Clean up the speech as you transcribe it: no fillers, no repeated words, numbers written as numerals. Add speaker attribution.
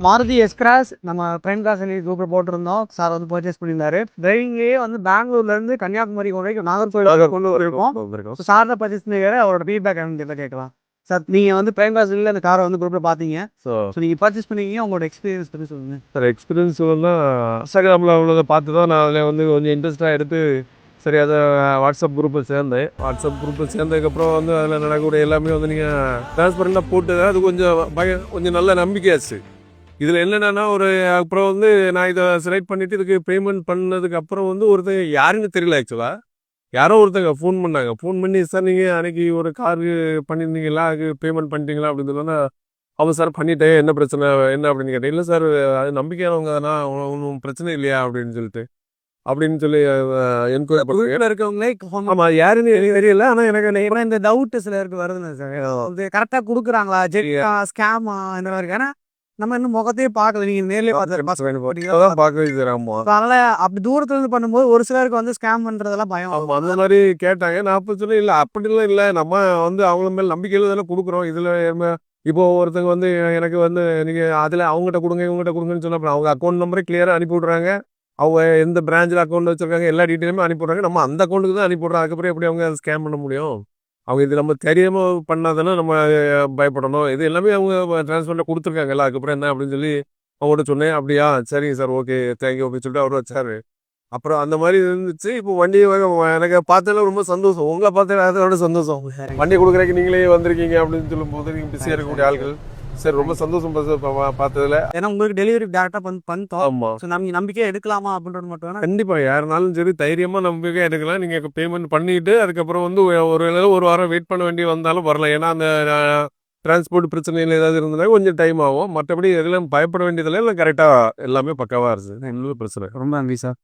Speaker 1: Maruti S-cross நம்ம prime car சொல்லி குரூப்பில் போட்டிருந்தோம். சார் வந்து பர்ச்சேஸ் பண்ணியிருந்தாரு. டிரைவிங்லேயே வந்து பெங்களூர்லேருந்து கன்னியாகுமரி வரைக்கும் நாகர்கோவில் கொண்டு வரைக்கும். ஸோ சார் தான் பர்ச்சேஸ் பண்ணியிருக்காரு. அவரோட ஃபீட்பேக் என்னன்னு கேட்கலாம். சார் நீங்கள் வந்து பிரைம் கார் சொல்லி அந்த காரை வந்து குரூப்பில் பார்த்தீங்க. ஸோ நீங்கள் பர்ச்சேஸ் பண்ணிக்கிங்க, உங்களோட எக்ஸ்பீரியன்ஸ் பற்றி சொல்லுங்கள்.
Speaker 2: சார் எக்ஸ்பீரியன்ஸ் வந்து இன்ஸ்டாகிராமில் உள்ளதை பார்த்து தான் நான் அதில் வந்து கொஞ்சம் இன்ட்ரெஸ்ட்டாக எடுத்து சரி அதை வாட்ஸ்அப் குரூப்பில் சேர்ந்தேன். வாட்ஸ்அப் குரூப்பில் சேர்ந்ததுக்கப்புறம் வந்து அதில் நடக்கக்கூடிய எல்லாமே வந்து நீங்கள் டிரான்ஸ்பரண்டாக போட்டு அது கொஞ்சம் நல்ல நம்பிக்கையாச்சு. இதில் என்னென்னா அப்புறம் வந்து நான் இதை செலக்ட் பண்ணிவிட்டு இதுக்கு பேமெண்ட் பண்ணதுக்கு அப்புறம் வந்து ஒருத்தர் யாருன்னு தெரியல. ஆக்சுவலாக யாரோ ஒருத்தங்க ஃபோன் பண்ணாங்க. ஃபோன் பண்ணி சார் நீங்கள் அன்றைக்கி ஒரு காருக்கு பண்ணியிருந்தீங்களா, அதுக்கு பேமெண்ட் பண்ணிட்டீங்களா அப்படின்னு சொன்னா, அவன் சார் பண்ணிட்டேன், என்ன பிரச்சனை என்ன அப்படின்னு கேட்டேன். இல்லை சார் அது நம்பிக்கையானவங்க தானா, ஒன்றும் பிரச்சனை இல்லையா அப்படின்னு சொல்லி
Speaker 1: என்கொயரி இருக்கவங்களே
Speaker 2: ஆமாம் யாருன்னு எனக்கு தெரியல. ஆனால் எனக்கு
Speaker 1: இந்த டவுட் சிலருக்கு வருதுங்க சார். இது கரெக்டாக கொடுக்குறாங்களா, ஸ்கேமா இந்த மாதிரி. ஏன்னா நம்ம இன்னும் முகத்தையே பார்க்கல, நீங்க நேர்லயே
Speaker 2: பார்க்கவே தெரியாம
Speaker 1: அதனால அப்படி தூரத்துல இருந்து பண்ணும்போது ஒரு சிலருக்கு வந்து ஸ்கேம் பண்றதெல்லாம் பயம்.
Speaker 2: அந்த மாதிரி கேட்டாங்க. நான் அப்ப சொல்லி இல்லை அப்படிலாம் இல்லை, நம்ம வந்து அவங்க மேல் நம்பிக்கையில தானே கொடுக்குறோம். இதுல இப்போ ஒருத்தங்க வந்து எனக்கு வந்து நீங்க அதுல அவங்ககிட்ட கொடுங்க இவங்ககிட்ட கொடுங்கன்னு சொன்னா அவங்க அக்கௌண்ட் நம்பரே கிளியரா அனுப்பி விடுறாங்க. அவங்க எந்த பிரான்ச்ல அக்கௌண்ட் வச்சிருக்காங்க எல்லா டீட்டெயிலுமே அனுப்பி விடுறாங்க. நம்ம அந்த அக்கௌண்ட்டுக்கு தான் அனுப்பி விடுறோம். அதுக்கப்புறம் எப்படி அவங்க ஸ்கேம் பண்ண முடியும்? அவங்க இது நம்ம தெரியாம பண்ணாதானே நம்ம பயப்படணும். இது எல்லாமே அவங்க டிரான்ஸ்ஃபர்ல கொடுத்துருக்காங்கல்ல. அதுக்கப்புறம் என்ன அப்படின்னு சொல்லி அவங்கள்ட்ட சொன்னேன். அப்படியா சரிங்க சார், ஓகே தேங்க்யூ அப்படின்னு சொல்லிட்டு அவர் வச்சாரு. அப்புறம் அந்த மாதிரி இருந்துச்சு. இப்போ வண்டி எனக்கு பார்த்ததுல ரொம்ப சந்தோஷம். உங்களை பார்த்தா அதோட சந்தோஷம். வண்டி கொடுக்குறதுக்கு நீங்களே வந்திருக்கீங்க அப்படின்னு சொல்லும் போது நீங்க பிஸியாக இருக்கக்கூடிய ஆட்கள் சரி ரொம்ப சந்தோஷம் பார்த்ததுல.
Speaker 1: ஏன்னா உங்களுக்கு டெலிவரி டேரக்டா பண்ணிட்டோம்.
Speaker 2: ஆமா
Speaker 1: நம்ம நம்பிக்கையா எடுக்கலாமா அப்படின்றது மட்டும்
Speaker 2: கண்டிப்பா யாருனாலும் சரி தைரியமா நம்பிக்கையா எடுக்கலாம். நீங்க பேமெண்ட் பண்ணிட்டு அதுக்கப்புறம் வந்து ஒரு வாரம் வெயிட் பண்ண வேண்டி வந்தாலும் வரலாம். ஏன்னா அந்த டிரான்ஸ்போர்ட் பிரச்சனைகள் ஏதாவது இருந்தா கொஞ்சம் டைம் ஆகும். மற்றபடி எதுலாம் பயப்பட வேண்டியதில்லை. எல்லாம் கரெக்டாக எல்லாமே பக்காவாக இருக்குது. பிரச்சனை.
Speaker 1: ரொம்ப நன்றி சார்.